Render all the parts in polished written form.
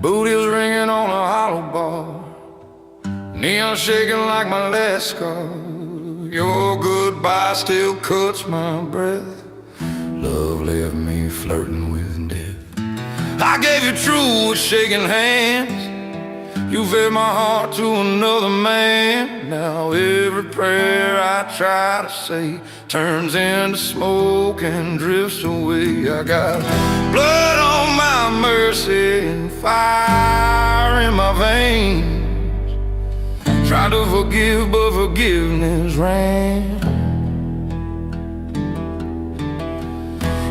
Booty's ringing on a hollow bar, neon shaking like my last scar. Your goodbye still cuts my breath. Love left me flirting with death. I gave you true with shaking hands. You fed my heart to another man. Now every prayer I try to say turns into smoke and drifts away. I got blood on my mercy and fire in my veins. Tried to forgive, but forgiveness ran.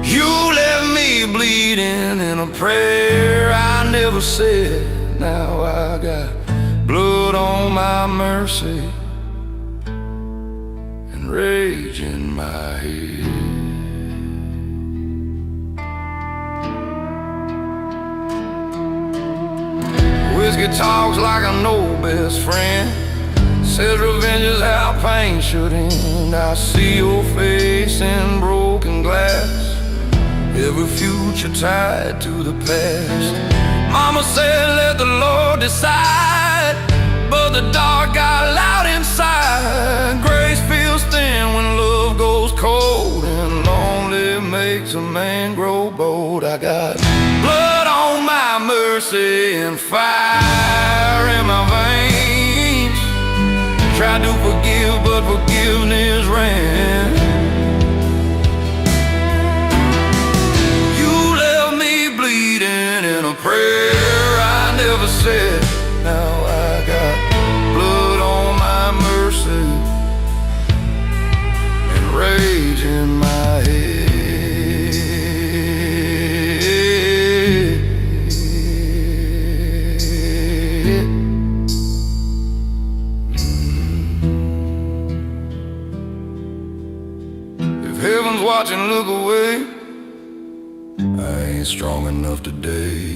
You left me bleeding in a prayer I never said. Now I got blood on my mercy and rage in my head. Whiskey talks like I know best friend. Says revenge is how pain should end. I see your face in broken glass, every future tied to the past. Mama said let the Lord decide, but the dark got loud inside. Grace feels thin when love goes cold, and lonely makes a man grow bold. I got blood on my mercy and fire in my veins. Tried to forgive, but forgiveness ran. In a prayer I never said. Now I got blood on my mercy and rage in my head. If heaven's watching, look away. I ain't strong enough today.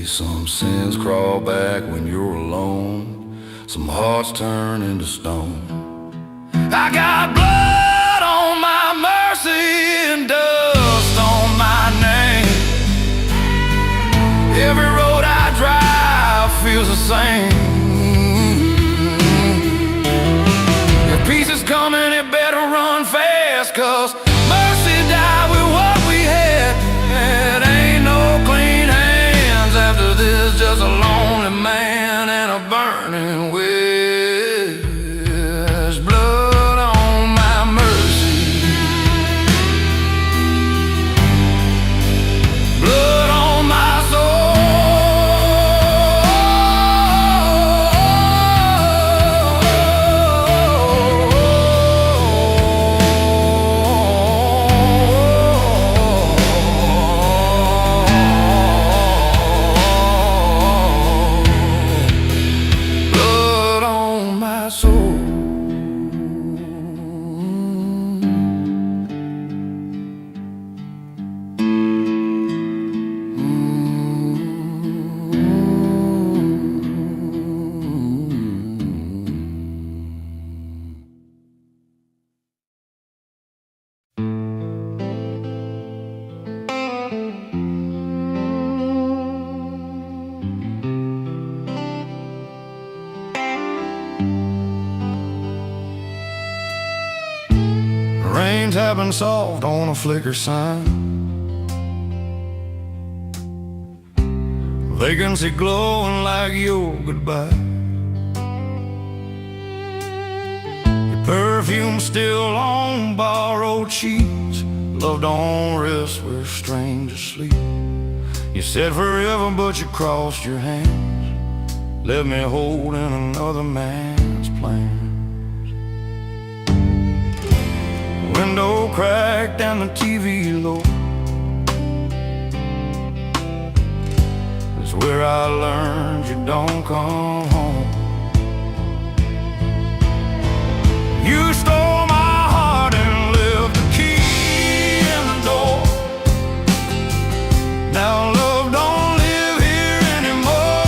Some sins crawl back when you're alone. Some hearts turn into stone. I got blood on my mercy and dust on my name. Every road I drive feels the same. If peace is coming, it better run fast, 'cause mercy died with what we had. It ain't no clean hands after this, just a lonely man and a burning wish. Blood on my mercy, blood on my soul. Rain tapping soft on a flicker sign. Vacancy glowing like your goodbye. Your perfume still on borrowed sheets. Loved on wrists where strangers sleep. You said forever, but you crossed your hands. Left me holding another man's plans. Window cracked and the TV low. That's where I learned you don't come home. You stole my heart and left the key in the door. Now love don't live here anymore.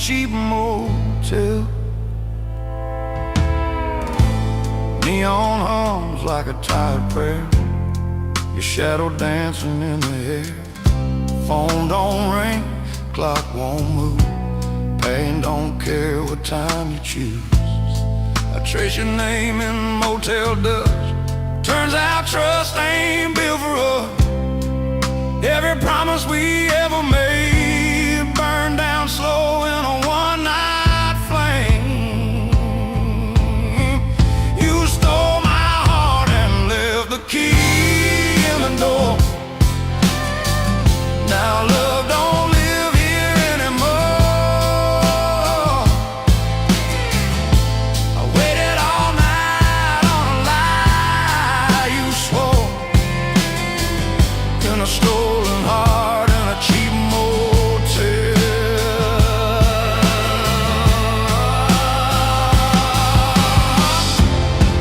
cheap motel. Neon hums like a tired prayer, your shadow dancing in the air. Phone don't ring, clock won't move, pain don't care what time you choose. I trace your name in motel dust, turns out trust ain't built for us. Every promise we ever made burned down slow in a one-night flame. You stole my heart and left the key in the door. Now love don't live here anymore. I waited all night on a lie you swore, in a stolen heart in a cheap motel.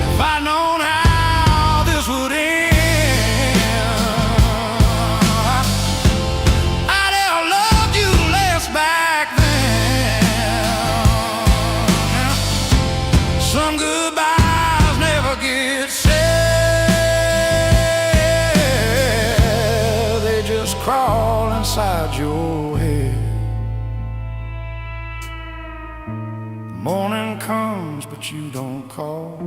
If I'd known how this would end, I'd have loved you less back then. Some goodbyes never get said, they just crawl inside your head. Morning comes but you don't call.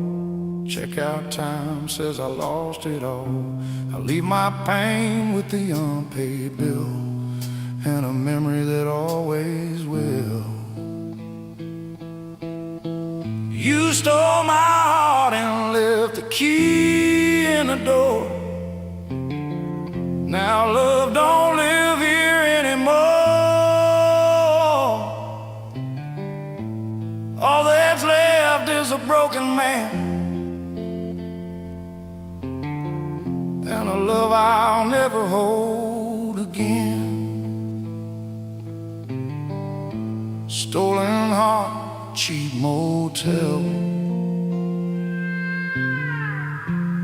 Checkout time says I lost it all. I leave my pain with the unpaid bill and a memory that always will. You stole my heart and left the key in the door. Now love don't live here anymore. All that's left is a broken man and a love I'll never hold again. Stolen heart, cheap motel,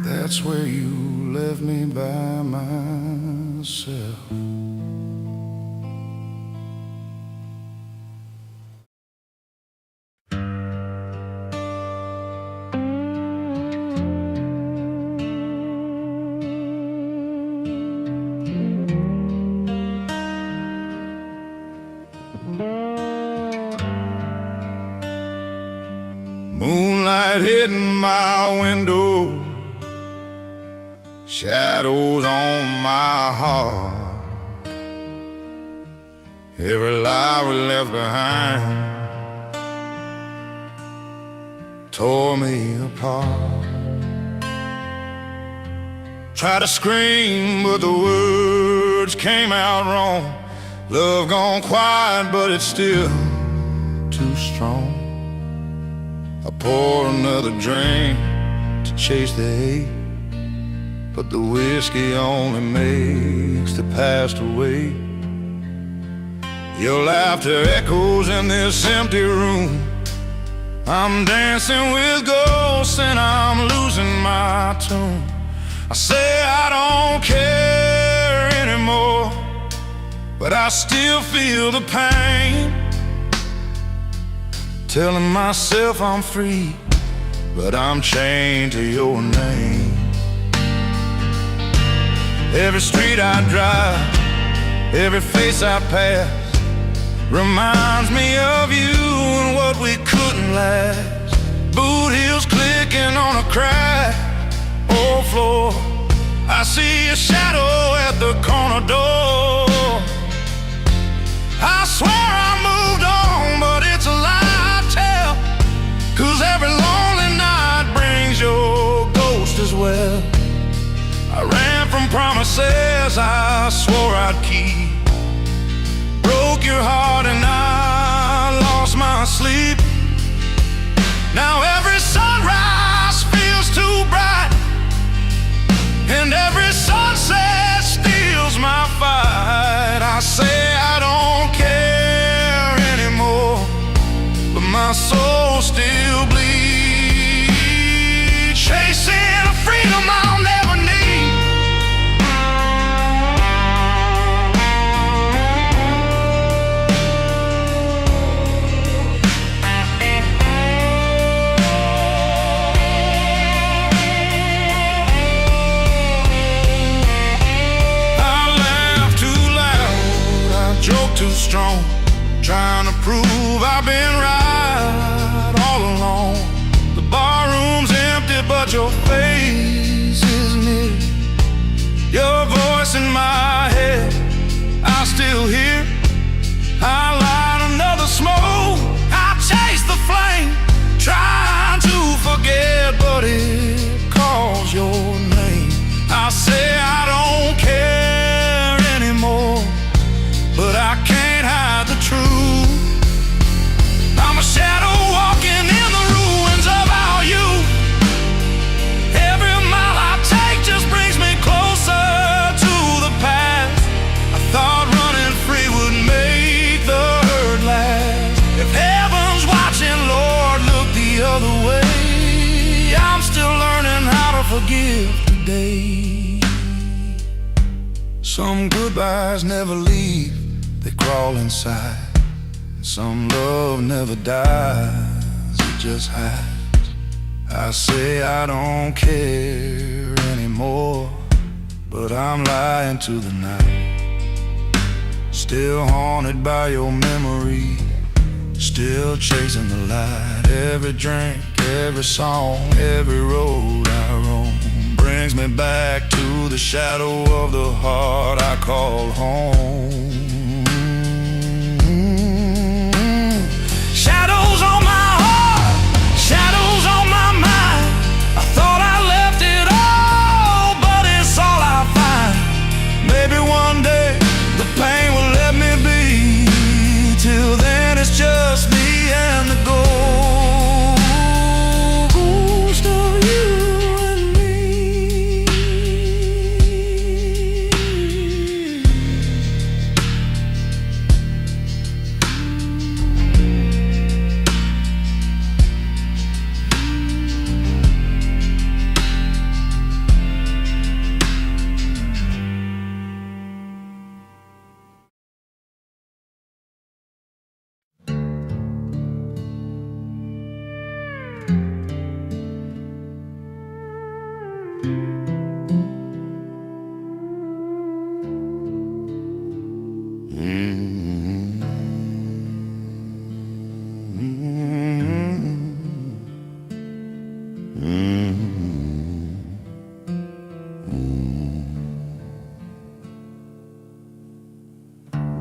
that's where you left me by myself. Moonlight hitting my window, shadows on my heart. Every lie we left behind tore me apart. Tried to scream but the words came out wrong. Love gone quiet but it's still too strong. I pour another drink to chase the hate, but the whiskey only makes the past away. Your laughter echoes in this empty room. I'm dancing with ghosts and I'm losing my tune. I say I don't care anymore, but I still feel the pain. Telling myself I'm free, but I'm chained to your name. Every street I drive, every face I pass reminds me of you and what we couldn't last. Boot heels clicking on a cracked old floor. I see a shadow at the corner door. I swear I moved on, but it's a lie I tell, 'cause every lonely night brings your ghost as well. I ran from promises I swore I'd keep, broke your heart and I lost my sleep. Now every sunrise feels too bright, and every sunset steals my fight. I say I don't care anymore, but my soul still bleeds, chasing a freedom I'll never need. strong, trying to prove I've been right all along. The barroom's empty, but your face is near. Your voice in my head, I still hear. I light another smoke, I chase the flame, trying to forget, but it calls your name. I say I don't care anymore, but I can't hide the truth. I'm a shadow walking in the ruins of our youth. Every mile I take just brings me closer to the past. I thought running free would make the hurt last. If heaven's watching, Lord, look the other way. I'm still learning how to forgive today. Some goodbyes never leave, they crawl inside. Some love never dies, it just hides. I say I don't care anymore, but I'm lying to the night. Still haunted by your memory, still chasing the light. Every drink, every song, every road I roam brings me back to the shadow of the heart I call home. Shadows on my heart, shadows on my mind. I thought I left it all, but it's all I find. Maybe one day the pain will let me be. Till then it's just me and the ghost of you and me.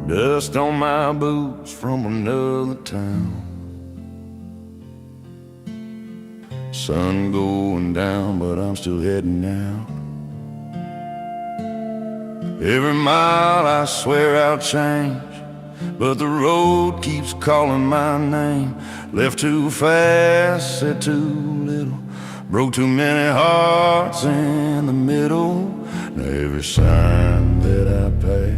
Dust on my boots from another town. Sun going down, but I'm still heading out. Every mile I swear I'll change, but the road keeps calling my name. Left too fast, said too little, broke too many hearts in the middle. Now every sign that I pass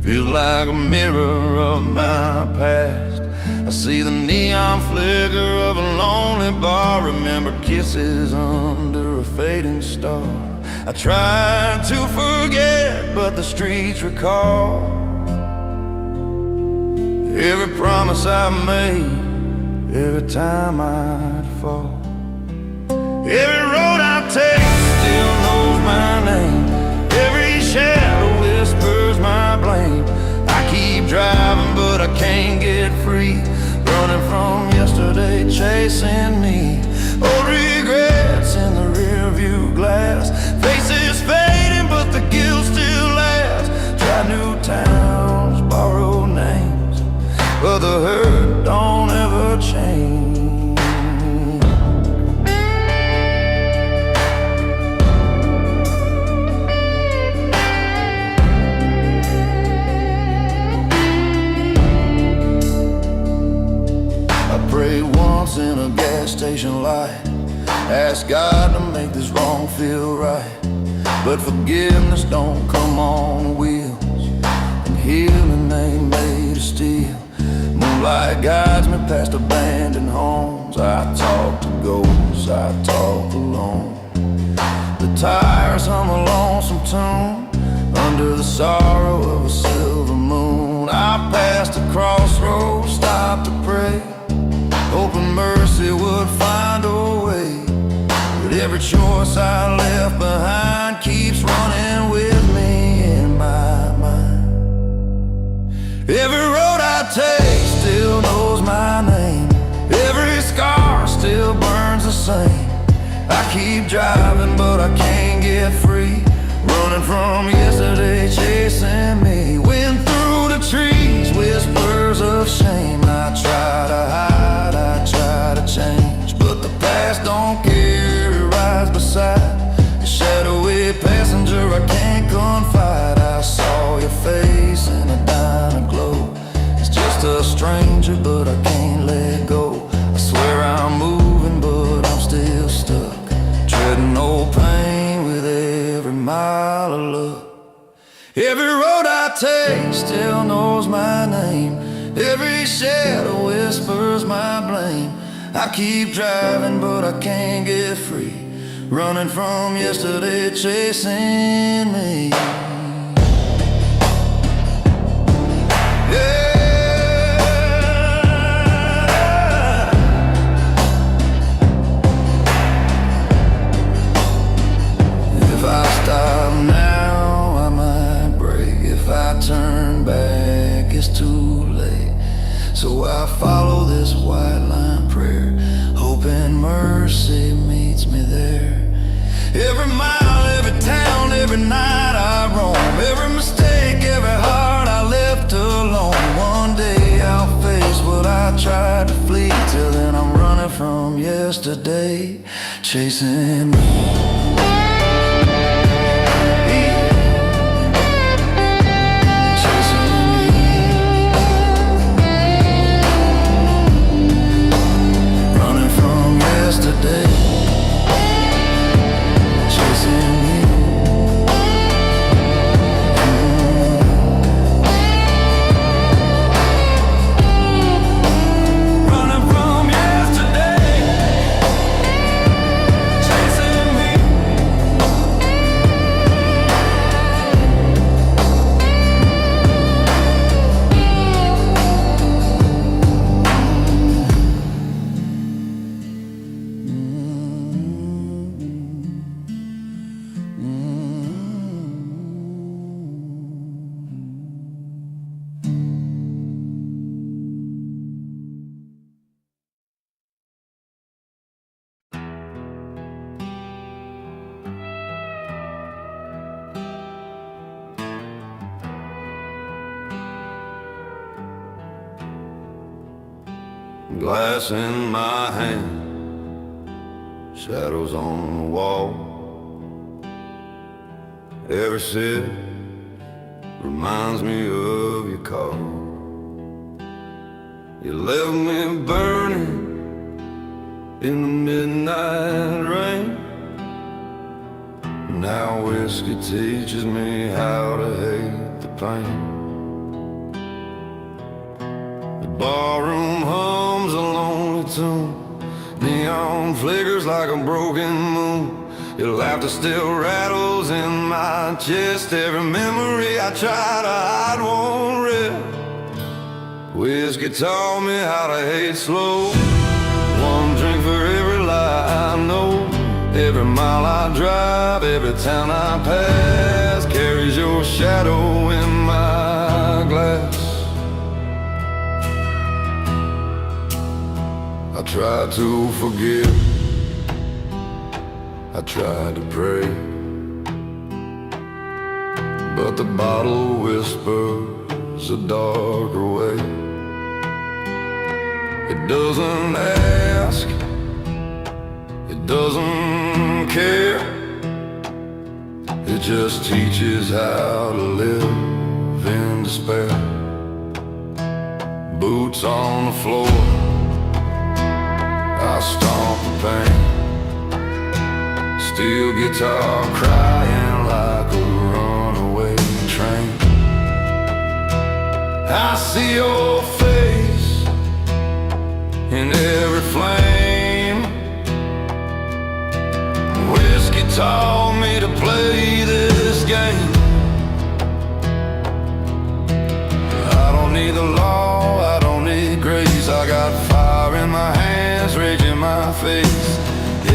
feels like a mirror of my past. I see the neon flicker of a lonely bar, remember kisses under a fading star. I tried to forget, but the streets recall every promise I made, every time I'd fall. Every road I take still knows my name, every shadow whispers my blame. I keep driving, but I can't get free, running from yesterday, chasing me. Old regrets in the rear view glass, faces fading, but the guilt still lasts. Try new towns, borrow names, but the hurt don't ever change. In a gas station light, ask God to make this wrong feel right, but forgiveness don't come on wheels, and healing ain't made of steel. Moonlight guides me past abandoned homes. I talk to ghosts, I talk alone. The tires hum a lonesome tune under the sorrow of a silver moon. I passed a crossroads, stopped to pray, hoping mercy would find a way. But every choice I left behind keeps running with me in my mind. Every road keep driving, but I can't get free. Running from yesterday, chasing me. Wind through the trees, whispers of shame. I try to hide, I try to change, but the past don't care, it rides beside. A shadowy passenger, I can't confide. I saw your face in a diner glow. It's just a stranger, but I can't let go. I swear I'm moving, but I'm still stuck, treading old pain with every mile of luck. Every road I take still knows my name. Every shadow whispers my blame. I keep driving, but I can't get free. Running from yesterday, chasing me. Yeah. If I stop now, I might break. If I turn back, it's too late. So I follow this white line prayer, hoping mercy meets me there. Every mile, every town, every night I roam. Every mistake, every heart I left alone. One day I'll face what I tried to flee. Till then I'm running from yesterday, chasing me. Yesterday, chasing you. Running from yesterday, chasing me. Glass in my hand, shadows on the wall. Every sip reminds me of your call. You left me burning in the midnight rain. Now whiskey teaches me how to hate the pain. The barroom hums a lonely tune, neon flickers like a broken moon. Your laughter still rattles in my chest. Every memory I try to hide won't rest. Whiskey taught me how to hate slow. One drink for every lie I know. Every mile I drive, every town I pass carries your shadow in my glass. I tried to forgive, I tried to pray, but the bottle whispers a darker way. It doesn't ask, it doesn't care. It just teaches how to live in despair. Boots on the floor, I stomp the pain. Steel guitar crying like a runaway train. I see your face in every flame. Whiskey taught me to play this game. I don't need the law, I don't need grace. I got fire in my hands, rage in my face.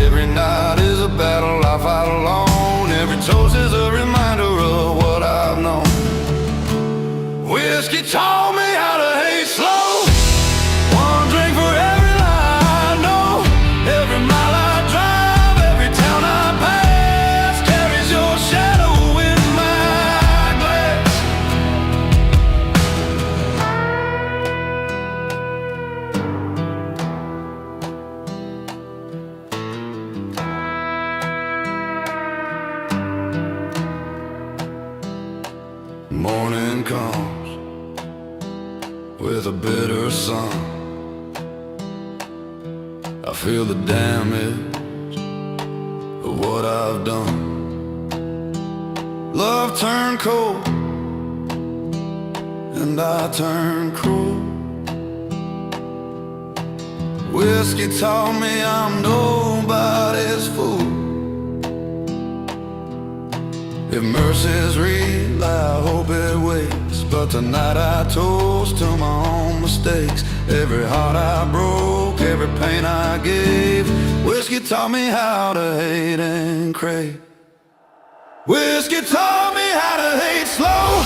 Every night is a battle I fight alone. Every toast is a reminder of what I've known. Whiskey taught me how to hate slow. One drink for every lie I know. Every mile I drive, every town sun. I feel the damage of what I've done. Love turned cold and I turned cruel. Whiskey taught me I'm nobody's fool. If mercy's real, I hope it waits. But tonight I toast to my own mistakes. Every heart I broke, every pain I gave. Whiskey taught me how to hate and crave. Whiskey taught me how to hate slow.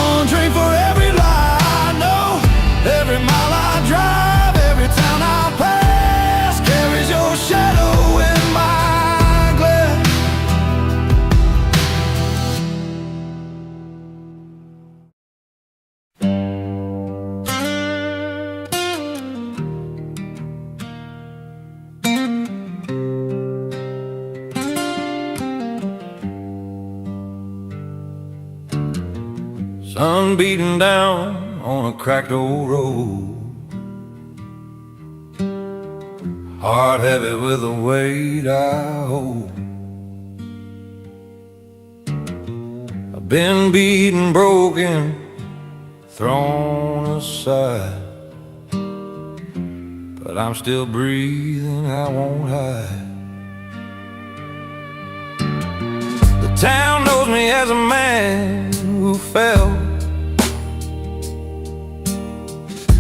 One drink for every lie I know. Every mile I drive, every town I pass carries your shadow in my glass. Sun beating down on a cracked old road, heart heavy with the weight I hold. I've been beaten, broken, thrown aside, but I'm still breathing, I won't hide. The town knows me as a man who fell,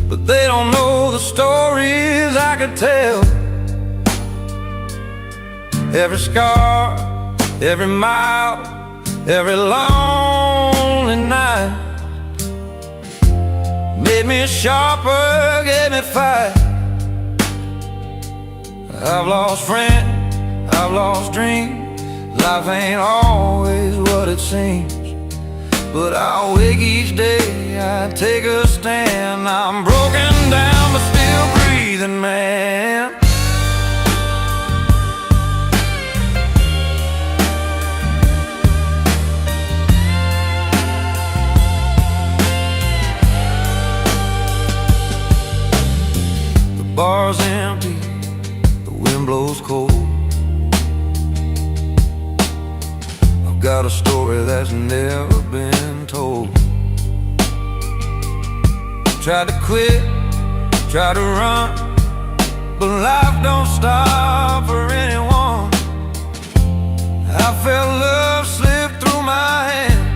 but they don't know the stories I could tell. Every scar, every mile, every lonely night made me sharper, gave me fight. I've lost friends, I've lost dreams. Life ain't always what it seems, but I'll wake each day, I take a stand. I'm broken down but still breathing, man. The bar's empty, the wind blows cold. I've got a story that's never been told. Tried to quit, tried to run, but life don't stop for anyone. I felt love slip through my hand.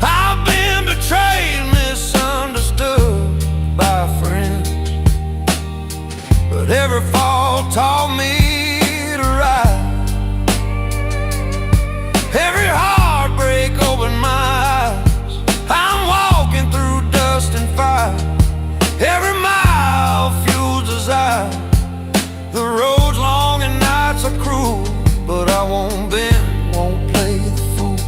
I've been betrayed, misunderstood by friends, but every fall taught me to rise. Every heartbreak opened my eyes. I'm walking through dust and fire. Every mile fuels desire. The road's long and nights are cruel, but I won't bend, won't play the fool.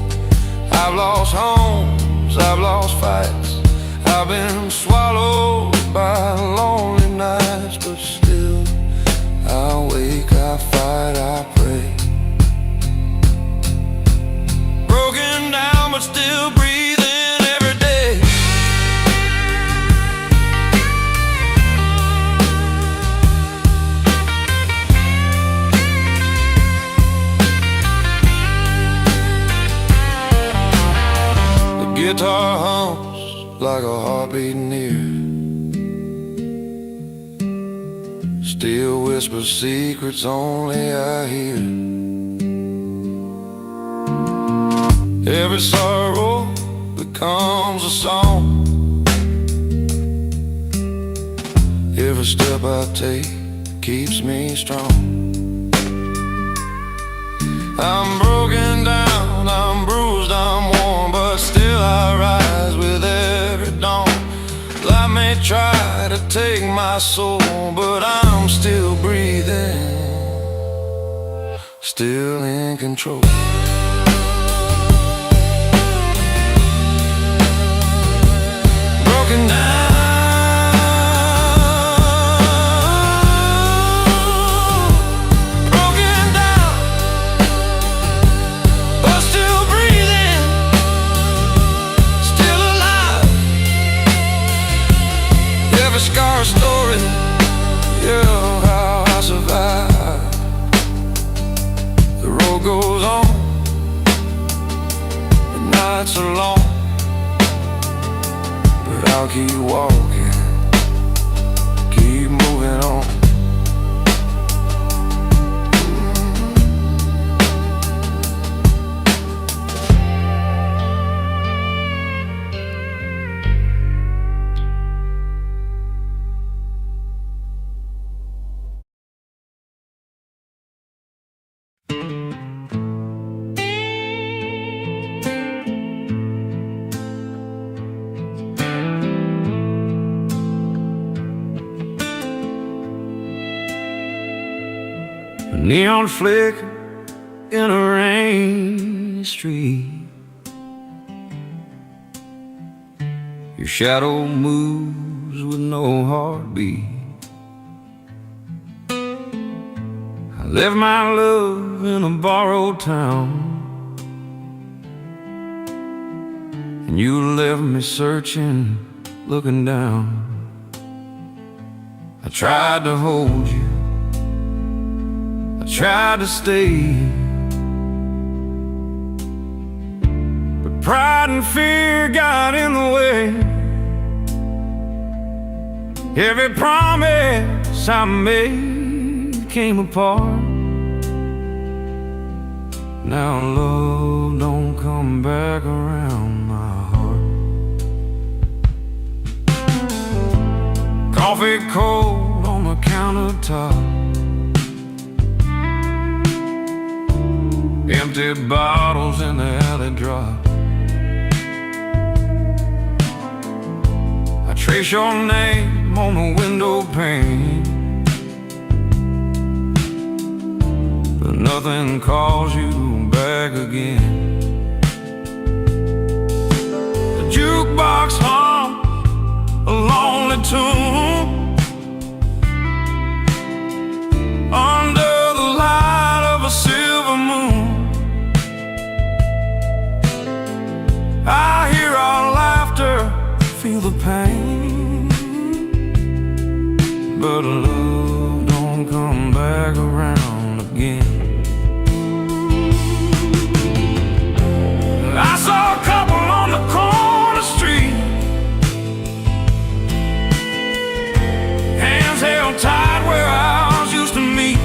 I've lost homes, I've lost fights. I've been swallowed by lonely nights, but still I wake, I fight, I pray. Broken down but still breathing every day. The guitar hums like a heartbeat near, still whispers secrets only I hear. Every sorrow becomes a song. Every step I take keeps me strong. I'm broken down, I'm bruised, I'm worn, but still I rise with every dawn. Life may try to take my soul, but I'm still breathing, still in control. Broken down, broken down, but still breathing, still alive. I'll keep walking, keep moving on. A neon flicker in a rainy street, your shadow moves with no heartbeat. I left my love in a borrowed town, and you left me searching, looking down. I tried to hold you, I tried to stay, but pride and fear got in the way. Every promise I made came apart. Now love don't come back around my heart. Coffee cold on the countertop, empty bottles in the alley drop. I trace your name on the window pane, but nothing calls you back again. The jukebox hums a lonely tune under the light of a silver moon. I hear our laughter, feel the pain, but love don't come back around again. I saw a couple on the corner street, hands held tight where ours used to meet.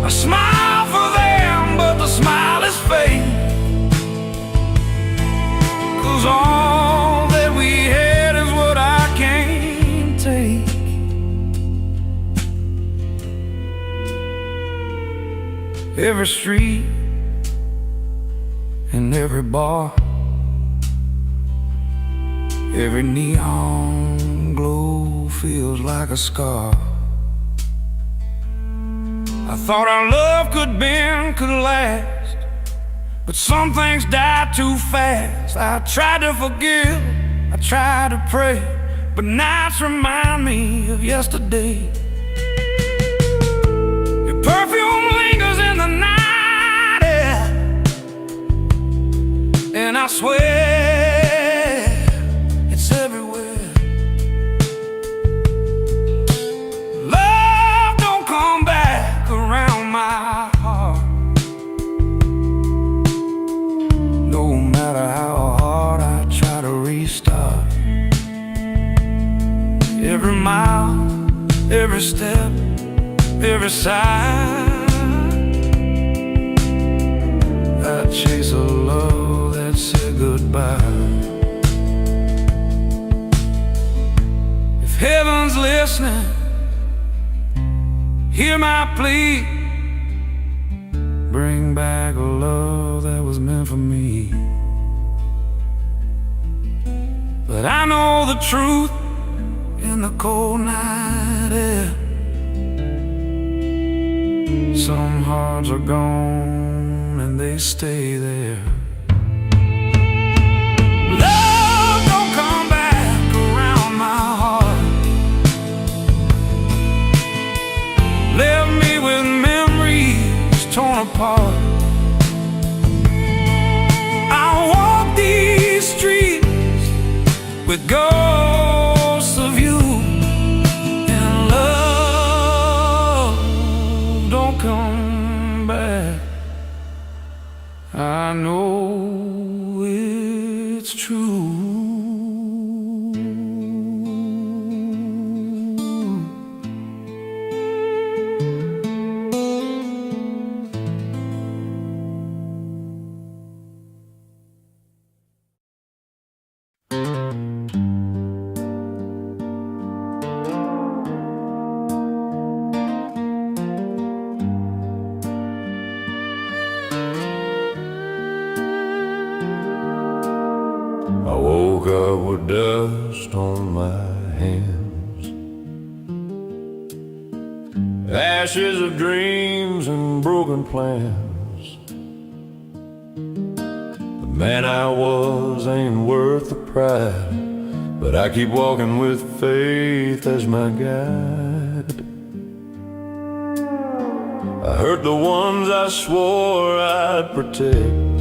I smile for them, but the smile is fake, 'cause all that we had is what I can't take. Every street and every bar, every neon glow feels like a scar. I thought our love could bend, could last, but some things die too fast. I tried to forgive, I tried to pray, but nights remind me of yesterday. Your perfume lingers in the night air, and I swear it's everywhere. Love don't come back around my heart, no matter how hard I try to restart. Every mile, every step, every side, I chase a love that said goodbye. If heaven's listening, hear my plea, bring back a love that was meant for me. But I know the truth in the cold night air. Some hearts are gone and they stay there. Love don't come back around my heart, left me with memories torn apart. I walk these streets with ghosts of you, and love don't come back. I know it's it's true. I woke up with dust on my hands, ashes of dreams and broken plans. The man I was ain't worth the pride, but I keep walking with faith as my guide. I hurt the ones I swore I'd protect,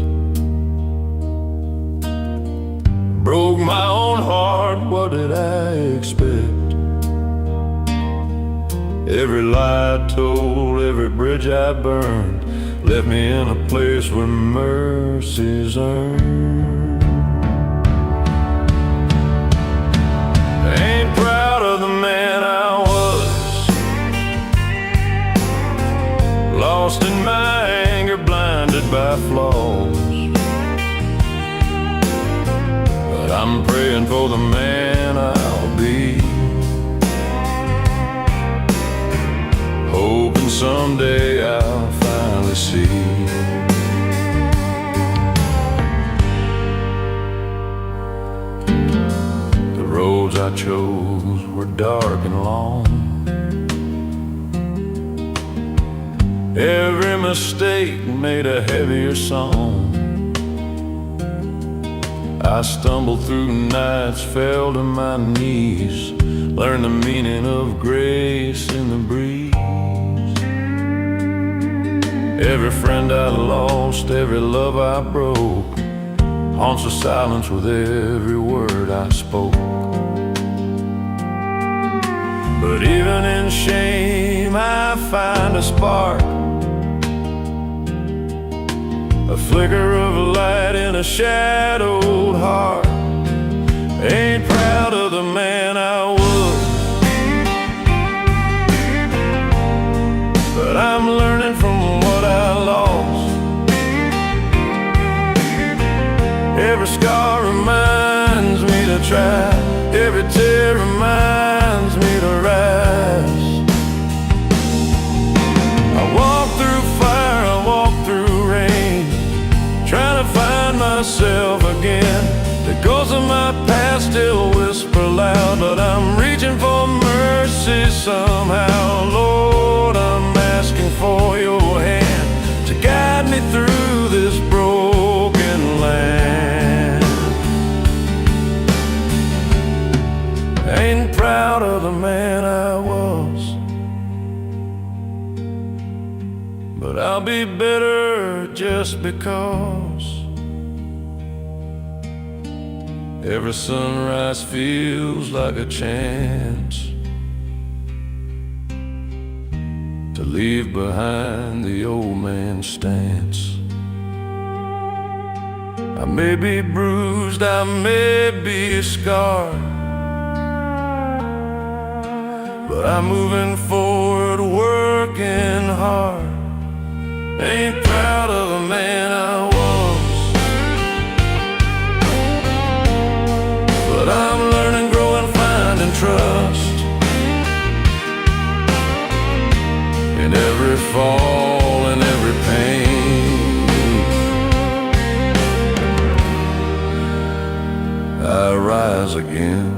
broke my own heart, what did I expect? Every lie I told, every bridge I burned, left me in a place where mercy's earned. I ain't proud of the man I was, lost in my anger, blinded by flaws. I'm praying for the man I'll be, hoping someday I'll finally see. The roads I chose were dark and long, every mistake made a heavier song. I stumbled through nights, fell to my knees, learned the meaning of grace in the breeze. Every friend I lost, every love I broke, haunts the silence with every word I spoke. But even in shame I find a spark, a flicker of light in a shadowed heart. Ain't proud of the man I was, but I'm learning from what I lost. Every scar reminds me to try, every tear reminds me to rise. I walk through fire, I walk through rain, trying to find myself again. The ghosts of my past still whisper loud, but I'm reaching for mercy somehow. Lord, I'm asking for your hand to guide me through this broken land. Ain't proud of the man I was, but I'll be better just because. Every sunrise feels like a chance to leave behind the old man's stance. I may be bruised, I may be scarred, but I'm moving forward, working hard. Ain't proud of the man I was, but I'm learning, growing, finding trust in every fall and every pain. I rise again,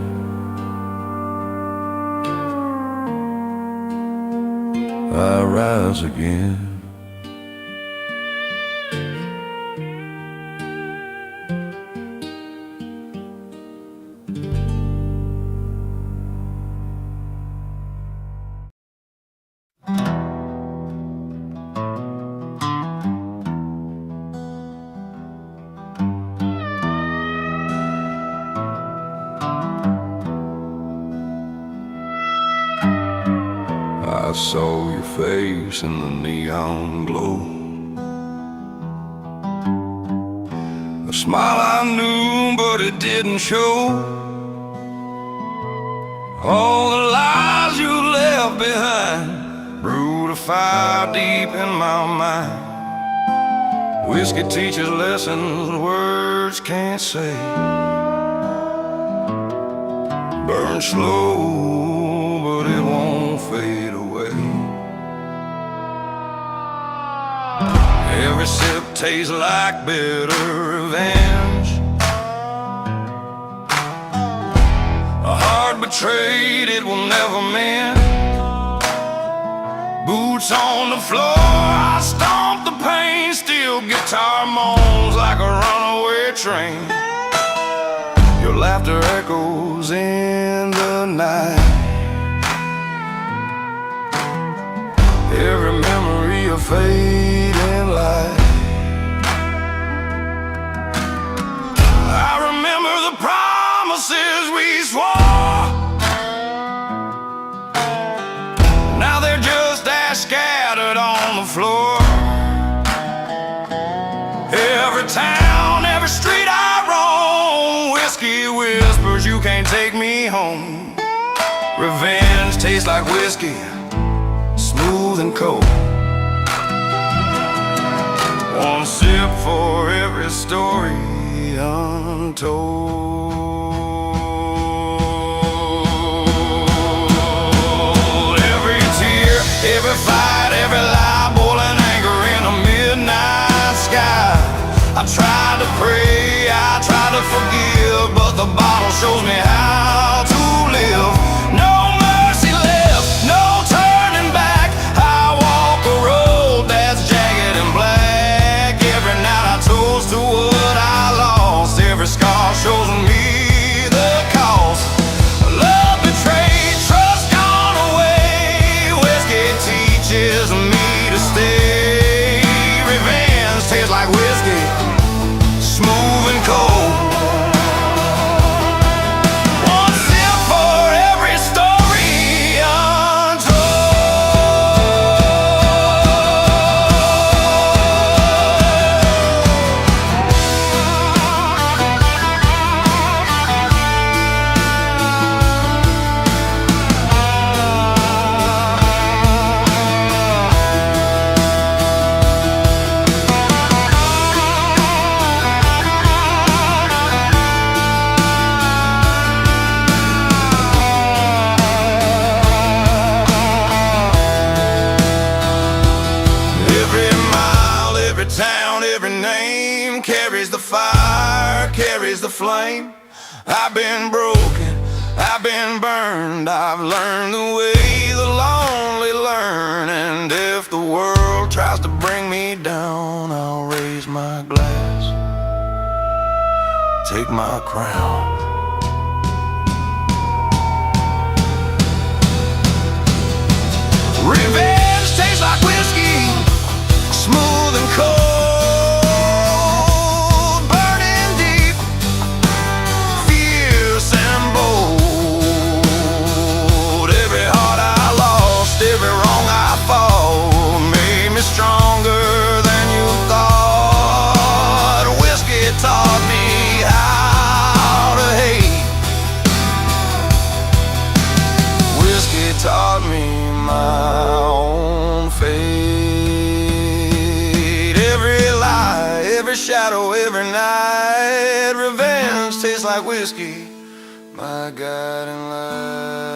I rise again. I saw your face in the neon glow, a Smile I knew, but it didn't show. All the lies you left behind brewed a fire deep in my mind. Whiskey teaches lessons words can't say. Burn slow, but it won't fade away. Every sip tastes like bitter revenge. A heart betrayed, it will never mend. Boots on the floor, I stomp the pain. Steel guitar moans like a runaway train. Your laughter echoes in the night. Every memory a fading light. I remember the promises we swore. Now they're just ash scattered on the floor. Every town, every street I roam, whiskey whispers you can't take me home. Revenge tastes like whiskey, smooth and cold. One sip for every story untold. Every tear, every fight, every lie, boiling anger in a midnight sky. I tried to pray, I tried to forgive, but the bottle shows me how to live. No mercy left, no turning back. I walk a road that's jagged and black. Every night I toast to what I lost. Every scar shows me the cost. Love betrayed, trust gone away. Whiskey teaches me to stay. Revenge tastes like whiskey, smooth and cold. One sip for every story carries the fire, carries the flame. I've been broken, I've been burned. I've learned the way the lonely learn. And if the world tries to bring me down, I'll raise my glass, take my crown. Revenge tastes like whiskey, smooth and cold. Stronger than you thought. Whiskey taught me how to hate. Whiskey taught me my own fate. Every lie, every shadow, every night. Revenge tastes like whiskey, my guiding light.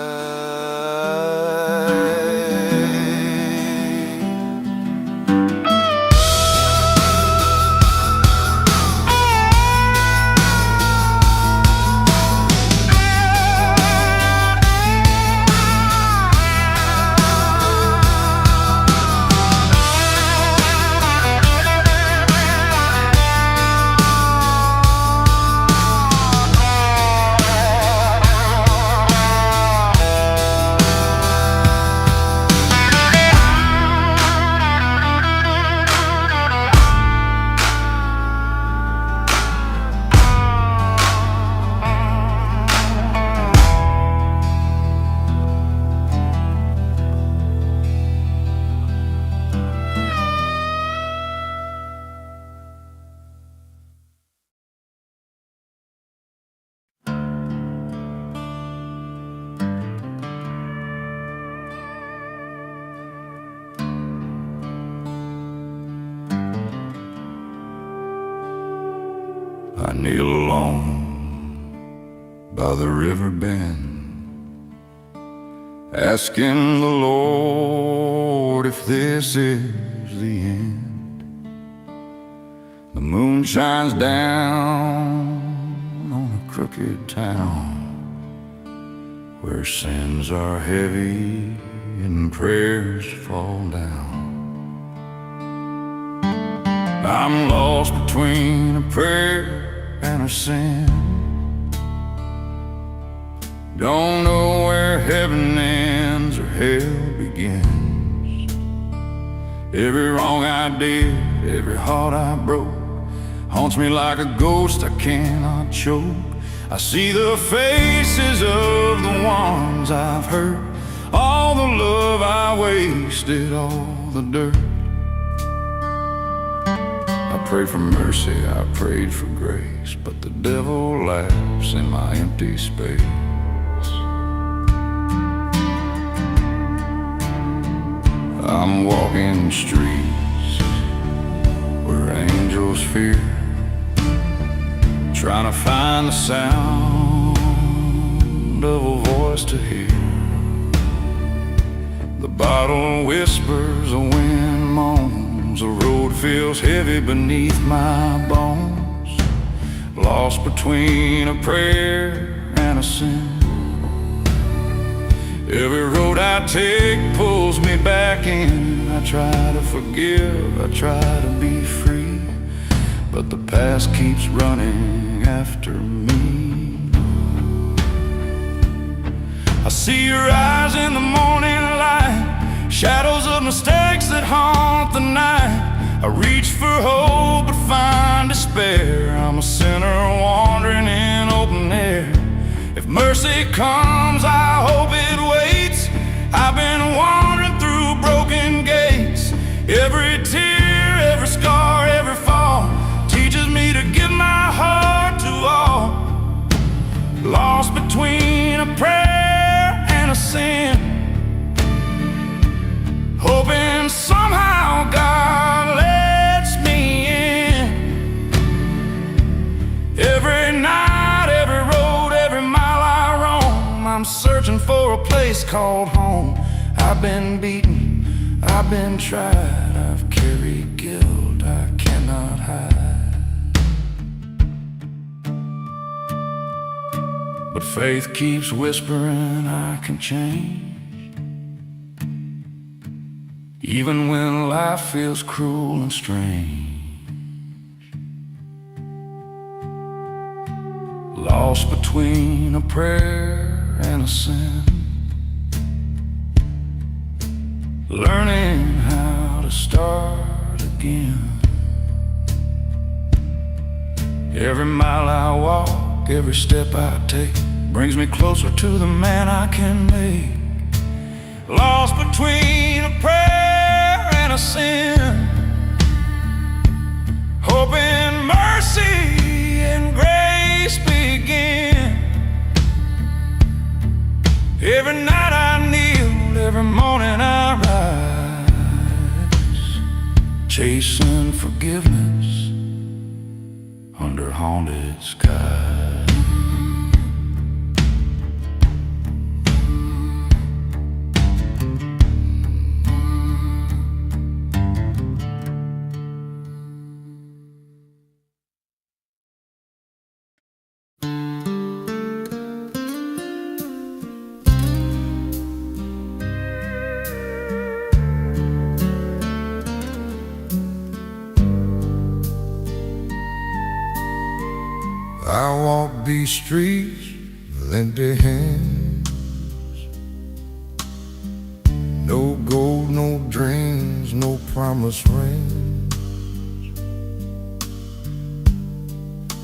kneel alone by the river bend, asking the Lord if this is the end. The moon shines down on a crooked town where sins are heavy and prayers fall down. I'm lost between a prayer and a sin. Don't know where heaven ends or hell begins. Every wrong I did, every heart I broke, haunts me like a ghost I cannot choke. I see the faces of the ones I've hurt, all the love I wasted, all the dirt. I prayed for mercy, I prayed for grace, but the devil laughs in my empty space. I'm walking streets where angels fear, trying to find the sound of a voice to hear. The bottle whispers, the wind moans, the road feels heavy beneath my bones. Lost between a prayer and a sin. Every road I take pulls me back in. I try to forgive, I try to be free, but the past keeps running after me. I see your eyes in the morning light, shadows of mistakes that haunt the night. I reach for hope but find despair. I'm a sinner wandering in open air. If mercy comes, I hope it waits. I've been wandering through broken gates. Every tear, every scar, every fall teaches me to give my heart to all. Lost between a prayer and a sin, hoping somehow God lets me in. Every night, every road, every mile I roam, I'm searching for a place called home. I've been beaten, I've been tried, I've carried guilt I cannot hide. But faith keeps whispering I can change, even when life feels cruel and strange. Lost between a prayer and a sin, learning how to start again. Every mile I walk, every step I take, brings me closer to the man I can make. Lost between a prayer and a sin, hoping mercy and grace begin. Every night I kneel, every morning I rise, chasing forgiveness under haunted skies. I walk these streets with empty hands, no gold, no dreams, no promised rings.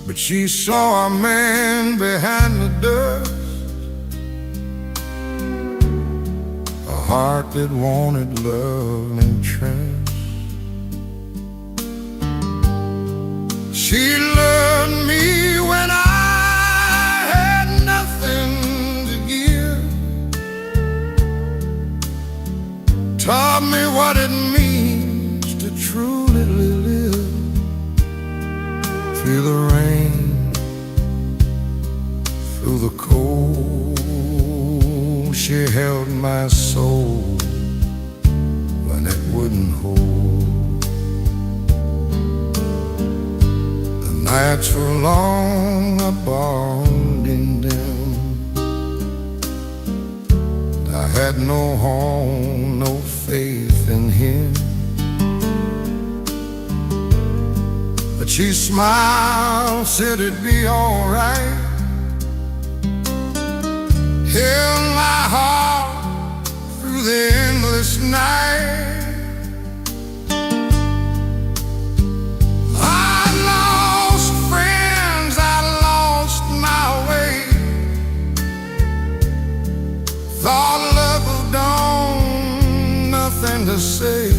But she saw a man behind the dust, a heart that wanted love and trust. She loved me when I had nothing to give, taught me what it means to truly live. Through the rain, she held my soul when it wouldn't hold. The nights were long, I bound in them. I had no home, no faith in him. But she smiled, said it'd be alright. Held my heart through the endless night. I lost friends, I lost my way. Thought love was gone, nothing to say.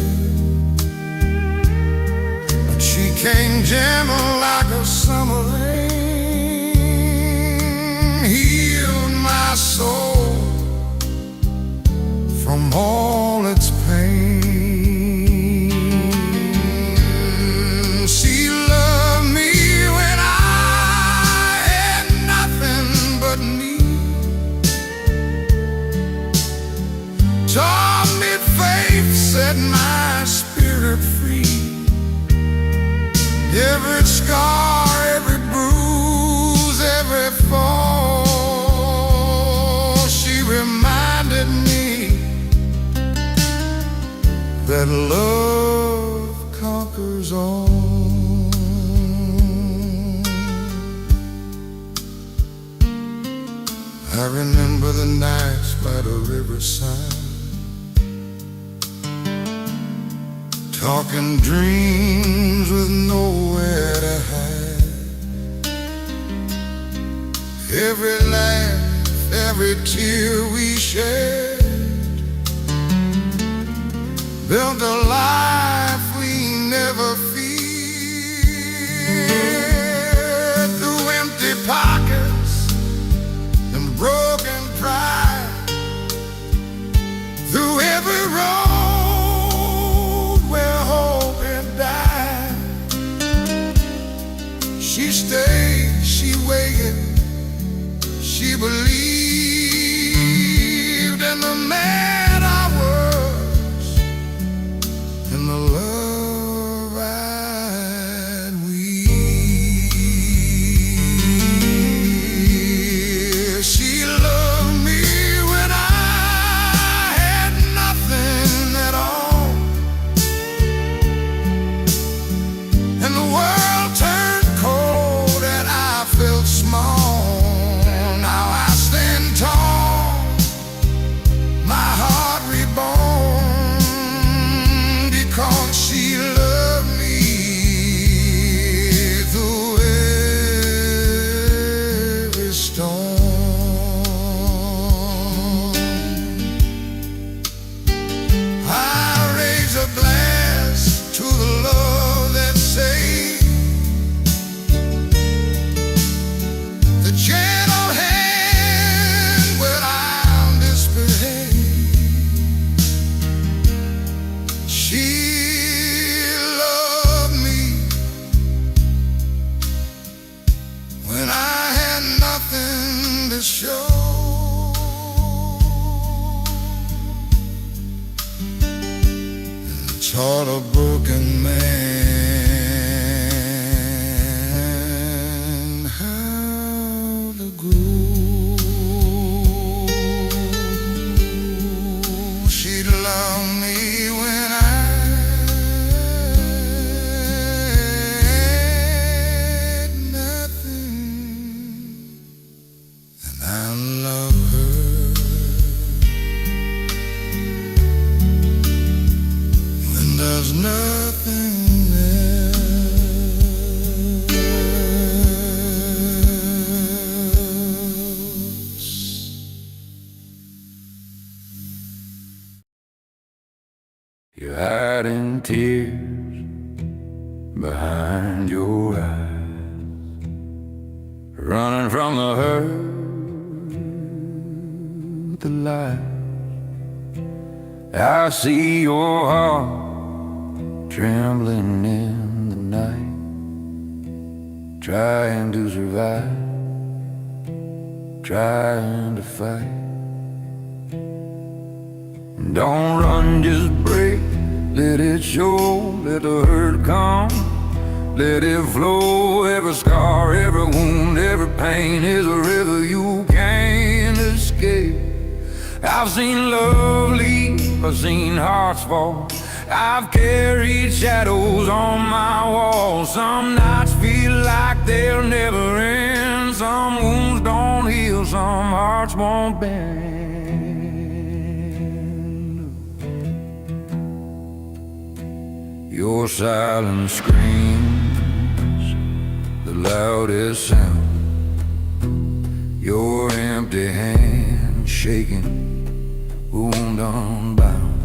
But she came gentle like a summer rain, healed my soul from all its pain. She loved me when I had nothing but need, taught me faith, set my spirit free. Every scar, every bruise, every fall, she reminded me that love conquers all. I remember the nights by the riverside, talking dreams with nowhere to hide. Every laugh, every tear we shared built a life we never feared. Through empty pockets and broken pride, through every road where hope had died, she stayed, she waited, she believed in the man I was, in the love I'd weave. She loved me when I had nothing at all, and the world turned cold and I felt small. Now I stand tall, my heart reborn, because she loved me through every storm. I raise a glass to the love that saved, the gentle hand when I'm misbehaved. She loved me when I had nothing to show. Taught a broken man how to grow. She'd love me when I had nothing, and I love her when there's nothing else. You're hiding tears behind your eyes, running from the hurt, the lies. I see your heart trembling in the night, trying to survive, trying to fight. Don't run, just break. Let it show, let the hurt come. Let it flow. Every scar, every wound, every pain is a river you can't escape. I've seen love leave, I've seen hearts fall. I've carried shadows on my wall. Some nights feel like they'll never end. Some wounds don't heal, some hearts won't bend. Your silence screams the loudest sound. Your empty hand shaking, wound unbound.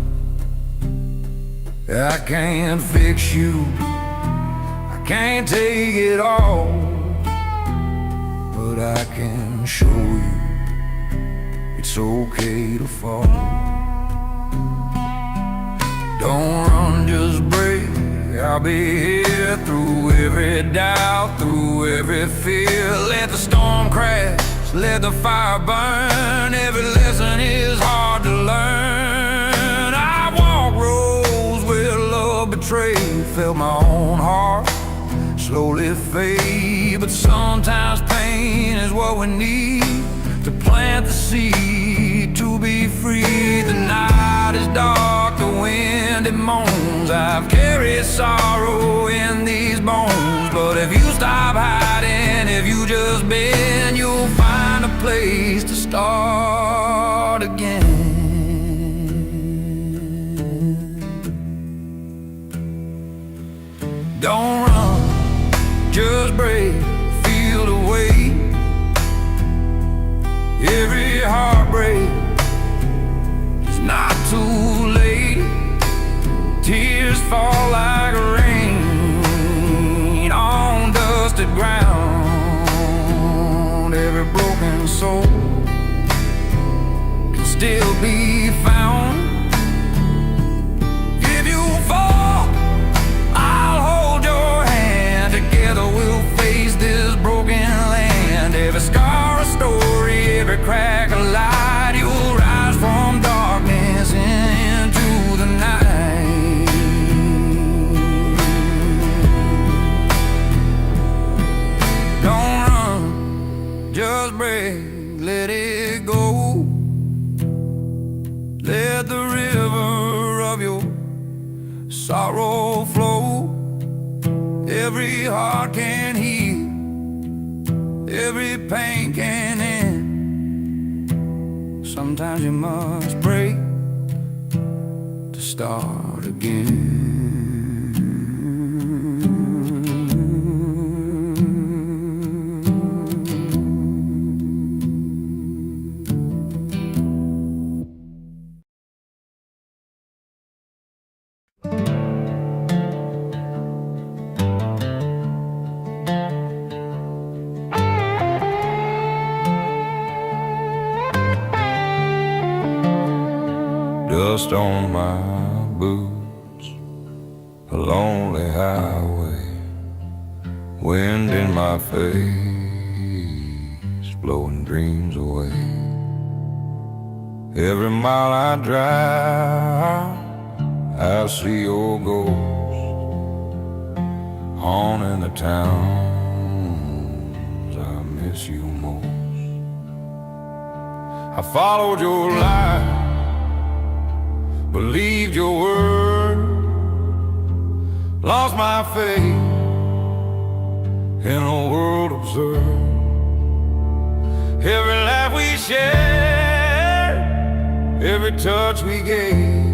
I can't fix you, I can't take it all, but I can show you it's okay to fall. Don't run, just break. I'll be here through every doubt, through every fear. Let the storm crash, let the fire burn. Every lesson is hard to learn. I walk roads where love betrayed, felt my own heart slowly fade. But sometimes pain is what we need to plant the seed, to be free. The night is dark, the wind it moans. I've carried sorrow in these bones, but if you stop hiding, if you just bend, you'll find a place to start again. Don't run, just break, feel the weight. Every heartbreak is not too late. Tears fall like rain on dusted ground. Every broken soul can still be found. If you fall, I'll hold your hand. Together we'll face this broken land. Every scar a story, every crack a light. You'll rise from darkness into the night. Don't run, just break, let it go. Let the river of your sorrow flow. Every heart can heal, every pain can end. Sometimes you must break to start again. Dust on my boots, a lonely highway, wind in my face, blowing dreams away. Every mile I drive, I see your ghost haunting the towns I miss you most. I followed your light, believed your word, lost my faith in a world absurd. Every laugh we shared, every touch we gave,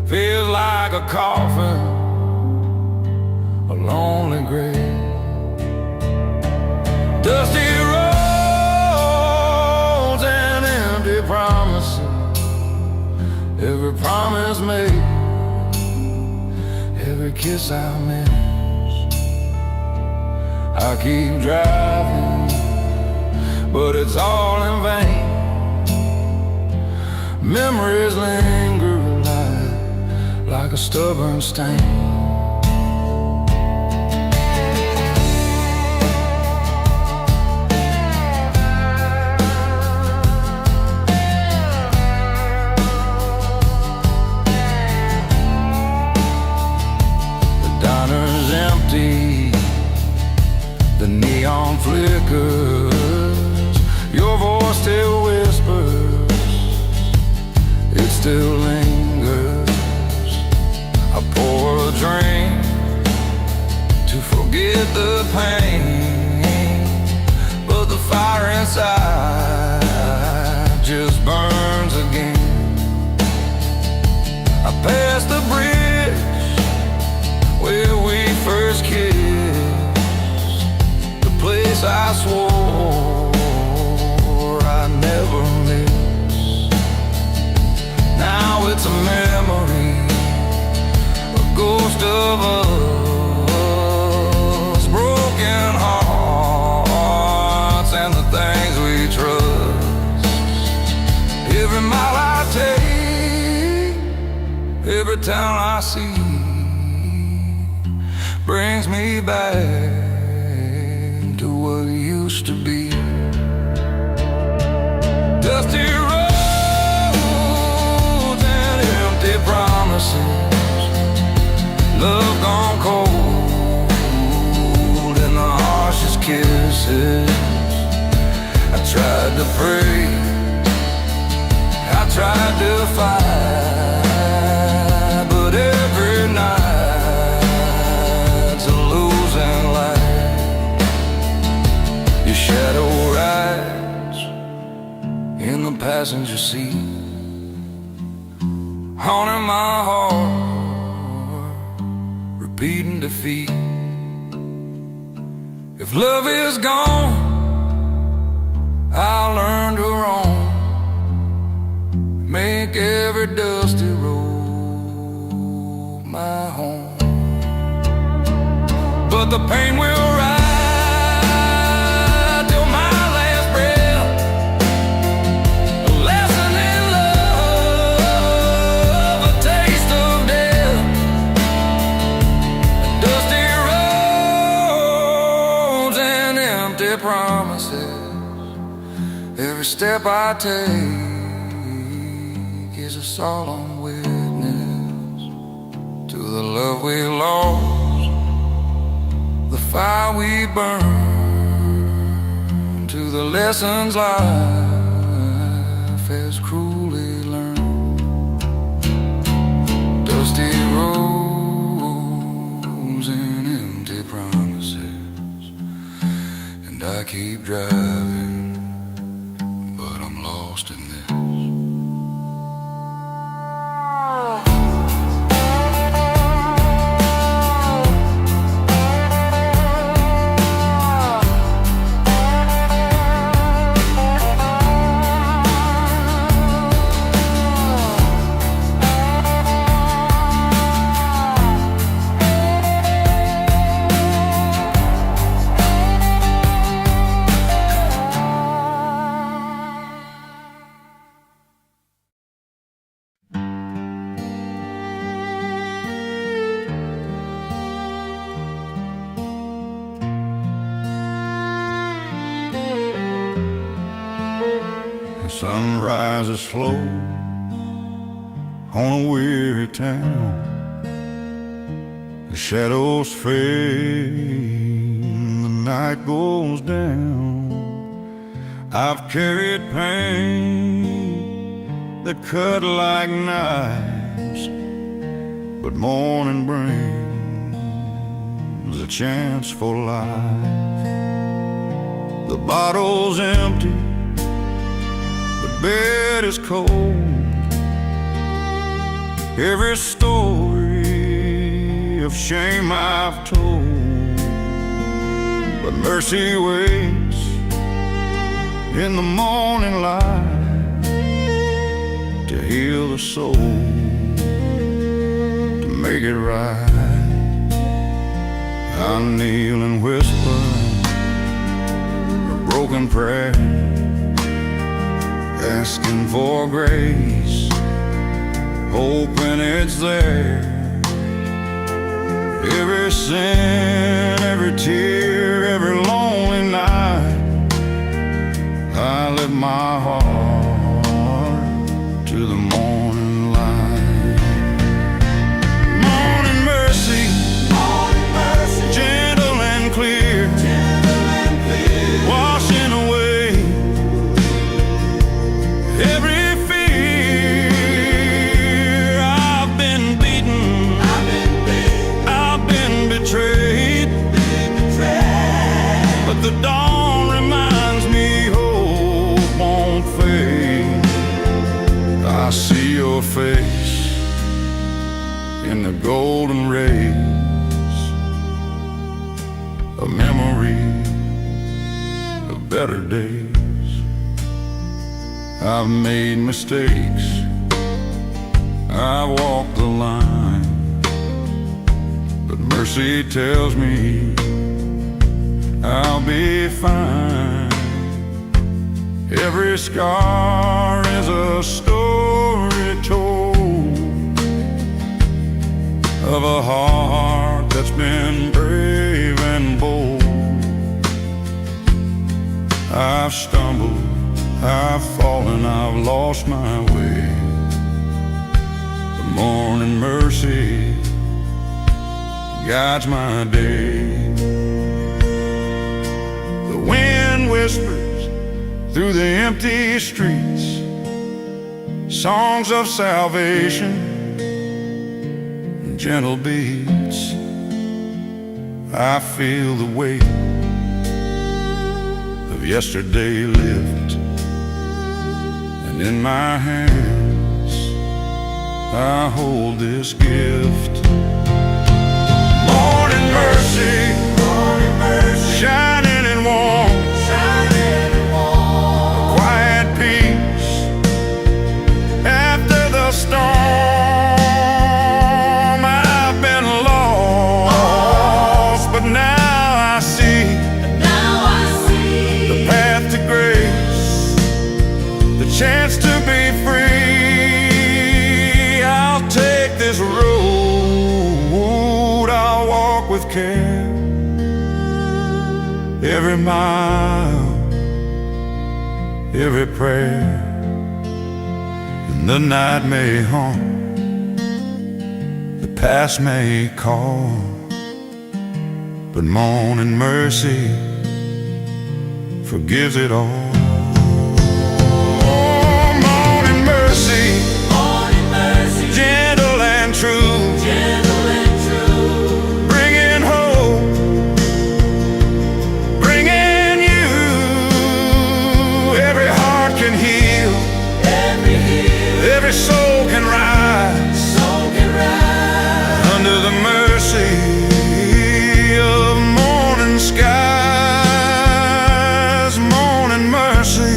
feels like a coffin, a lonely grave. Dusty roads and empty promises, every promise made, every kiss I miss. I keep driving, but it's all in vain. Memories linger like a stubborn stain. past the bridge where we first kissed, the place I swore I'd never miss. Now it's a memory, a ghost of us, broken hearts and the things we trust. Every mile I take, every town I see, brings me back to what used to be. Dusty roads and empty promises, love gone cold and the harshest kisses. I tried to pray, I tried to fight, but every night's a losing light. Your shadow rides in the passenger seat, haunting my heart, repeating defeat. If love is gone, I'll learn to roam, make every dusty road my home. But the pain will ride till my last breath, a lesson in love, a taste of death. Dusty roads and empty promises, every step I take is a solemn witness to the love we lost, the fire we burned, to the lessons life has cruelly learned. Dusty roads and empty promises, and I keep driving, but I'm lost in this. The sun rises slow on a weary town, the shadows fade, the night goes down. I've carried pain that cut like knives, but morning brings a chance for life. The bottle's empty, the bed is cold, every story of shame I've told, but mercy waits in the morning light to heal the soul, to make it right. I'll kneel and whisper a broken prayer, asking for grace, hoping it's there. Every sin, every tear, every lonely night, I lift my heart to the morning light. Morning mercy, gentle and clear, washing away every fear. I've been beaten, I've been betrayed, but the dawn reminds me hope won't the golden rays, a memory of better days. I've made mistakes, I've walked the line, but mercy tells me I'll be fine. Every scar is a story told of a heart that's been brave and bold. I've stumbled, I've fallen, I've lost my way, but morning mercy guides my day. The wind whispers through the empty streets, songs of salvation, gentle beats. I feel the weight of yesterday lift, and in my hands I hold this gift. Morning mercy, shining and warm, a quiet peace after the storm. I've been lost, but now I see the path to grace, the chance to be free. I'll take this road, I'll walk with care. Every mile, every prayer, and the night may haunt, the past may call, but morning mercy forgives it all. Oh, morning mercy, gentle and true, bringing hope, bringing you. Every heart can heal, every soul can rise under the mercy of morning skies. Morning mercy,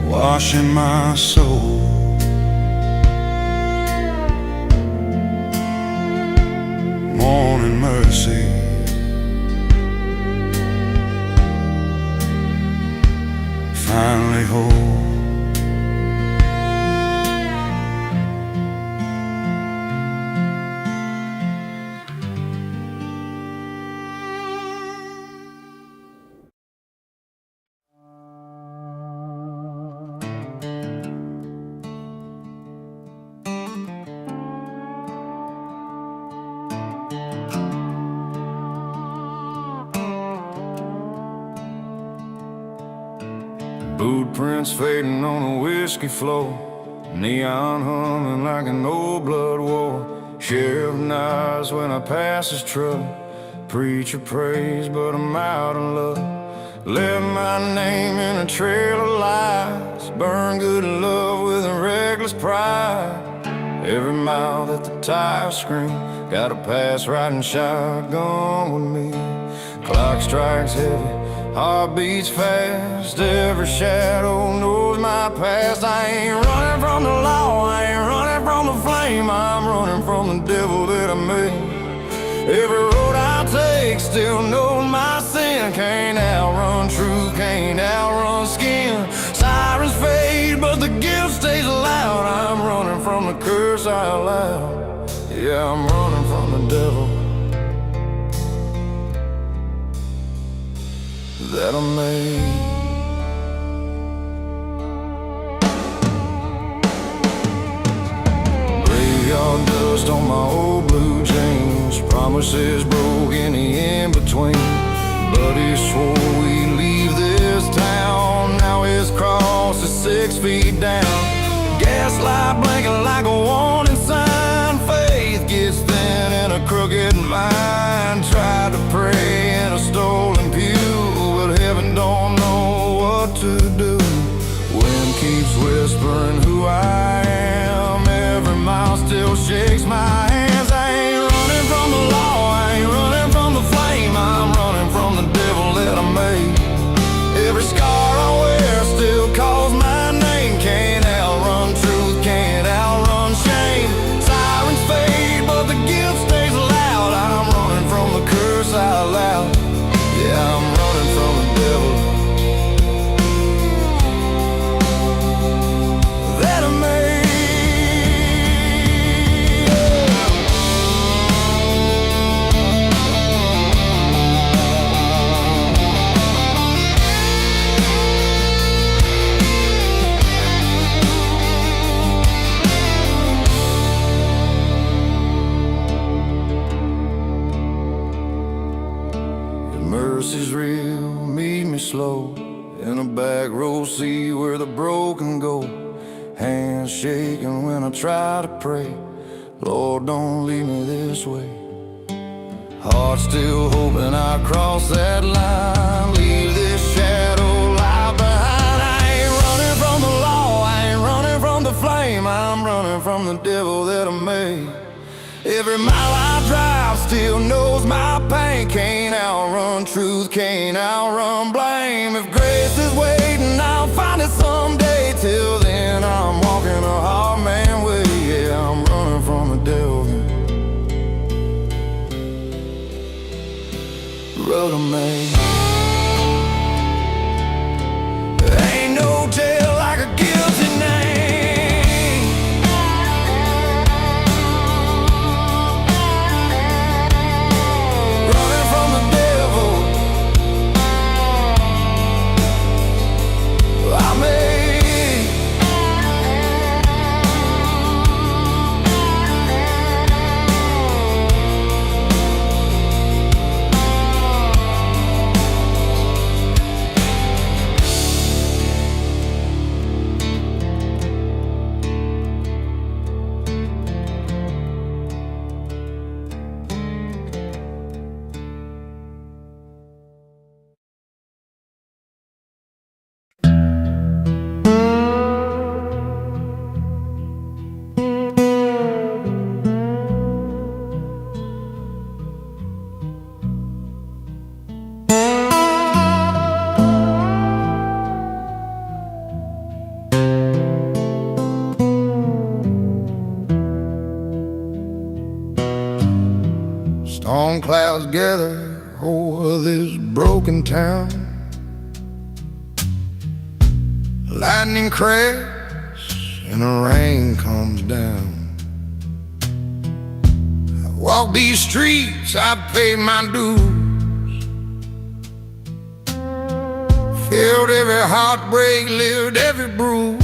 washing my soul. Morning mercy, finally whole. Boot prints fading on a whiskey floor, neon humming like an old blood war. Sheriff knives when I pass his truck, preacher prays but I'm out of luck. Left my name in a trail of lies, burn good love with a reckless pride. Every mile that the tires scream, got a pass riding shotgun with me. Clock strikes heavy, heart beats fast, every shadow knows my past. I ain't running from the law, I ain't running from the flame, I'm running from the devil that I made. Every road I take still knows my sin, can't outrun truth, can't outrun skin. Sirens fade but the guilt stays loud, I'm running from the curse out loud. Yeah, I'm running from the devil that I made. Graveyard dust on my old blue jeans, promises broke in the in-between. Buddies swore we'd leave this town, now his cross is 6 feet down. Gaslight blinking like a warning sign, faith gets thin in a crooked mind. Tried to pray in a stolen pew, heaven don't know what to do. Wind keeps whispering who I am. Every mile still shakes my hands. I ain't running from the law, I ain't running from the flame. I'm running from the devil that I made. Every scar I wear still calls my name. Can't outrun truth, can't outrun shame. Sirens fade, but the guilt stays loud. I'm running from the curse out loud. Yeah, I'm running from the devil that I made. Mercy's real, meet me slow in a back row, see where the broken go. Hands shaking when I try to pray. Lord, don't leave me this way. Heart still hoping I cross that line, leave this shadow life behind. I ain't running from the law, I ain't running from the flame. I'm running from the devil that I made. Every mile I drive still knows my pain. Can't outrun truth, can't outrun blame. If grace is waiting, I'll find it someday. Till then, I'm walking a hard man way. Yeah, I'm running from the devil road I made. There ain't no jail like a guilty name. Storm clouds gather over this broken town. Lightning cracks and the rain comes down. I walk these streets, I paid my dues. Felt every heartbreak, lived every bruise.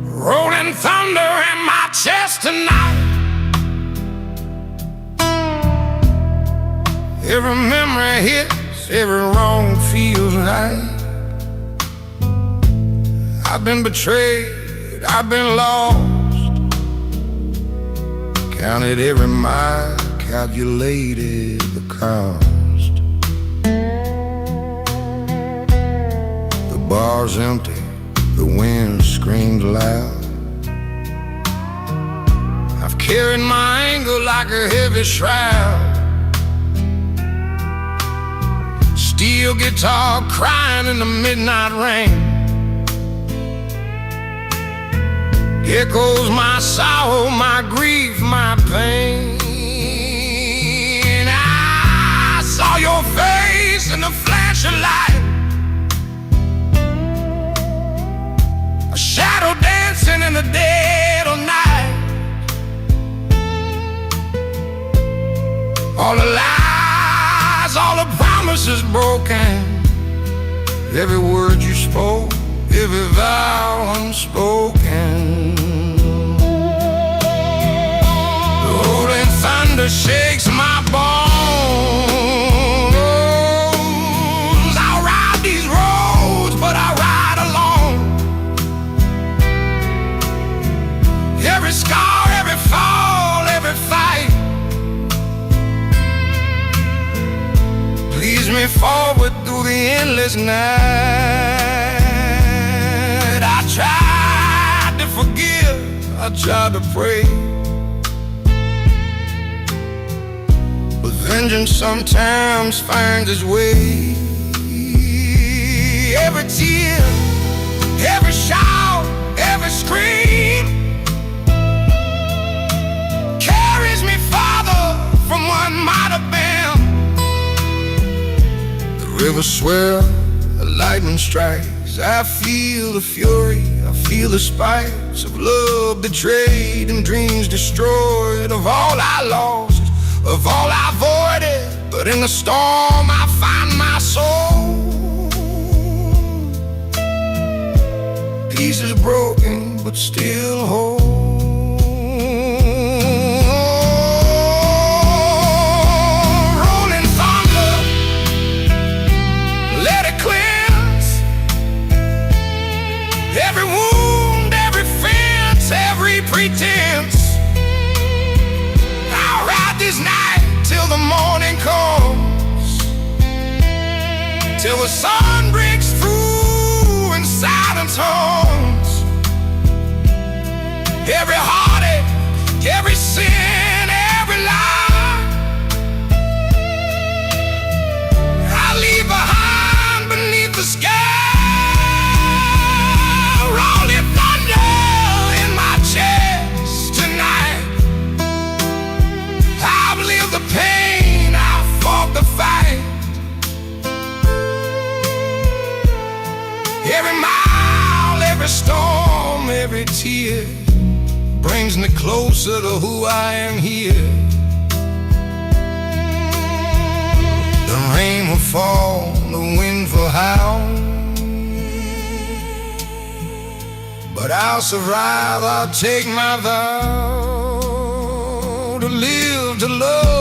Rolling thunder in my chest tonight. Every memory hits, every wrong feels right. I've been betrayed, I've been lost. Counted every mile, calculated the cost. The bar's empty, the wind screams loud. I've carried my anger like a heavy shroud. Steel guitar crying in the midnight rain. Echoes my sorrow, my grief, my pain. I saw your face in the flash of light, a shadow dancing in the dead of night. All the lies, all the promises broken. Every word you spoke, every vow unspoken. The rolling thunder shakes my bones. I'll ride these roads, but I ride alone. Every scar, every fall, every fight leads me forward through the endless night. forgive, I try to pray, but vengeance sometimes finds its way. Every tear, every shout, every scream carries me farther from what might have been. The river swells, the lightning strikes, I feel the fury, I feel the spikes of love betrayed and dreams destroyed. Of all I lost, of all I avoided, but in the storm I find my soul. Pieces broken, but still whole. Rolling thunder, let it cleanse every wound, every fence, every pretense. I'll ride this night till the morning comes, till the sun breaks through and silence haunts every heartache, every sin, every lie I leave behind beneath the sky. Rolling thunder in my chest tonight. I've lived the pain, I've fought the fight. Every mile, every storm, every tear brings me closer to who I am here. The rain will fall, the wind will howl, but I'll survive, I'll take my vow to live, to love,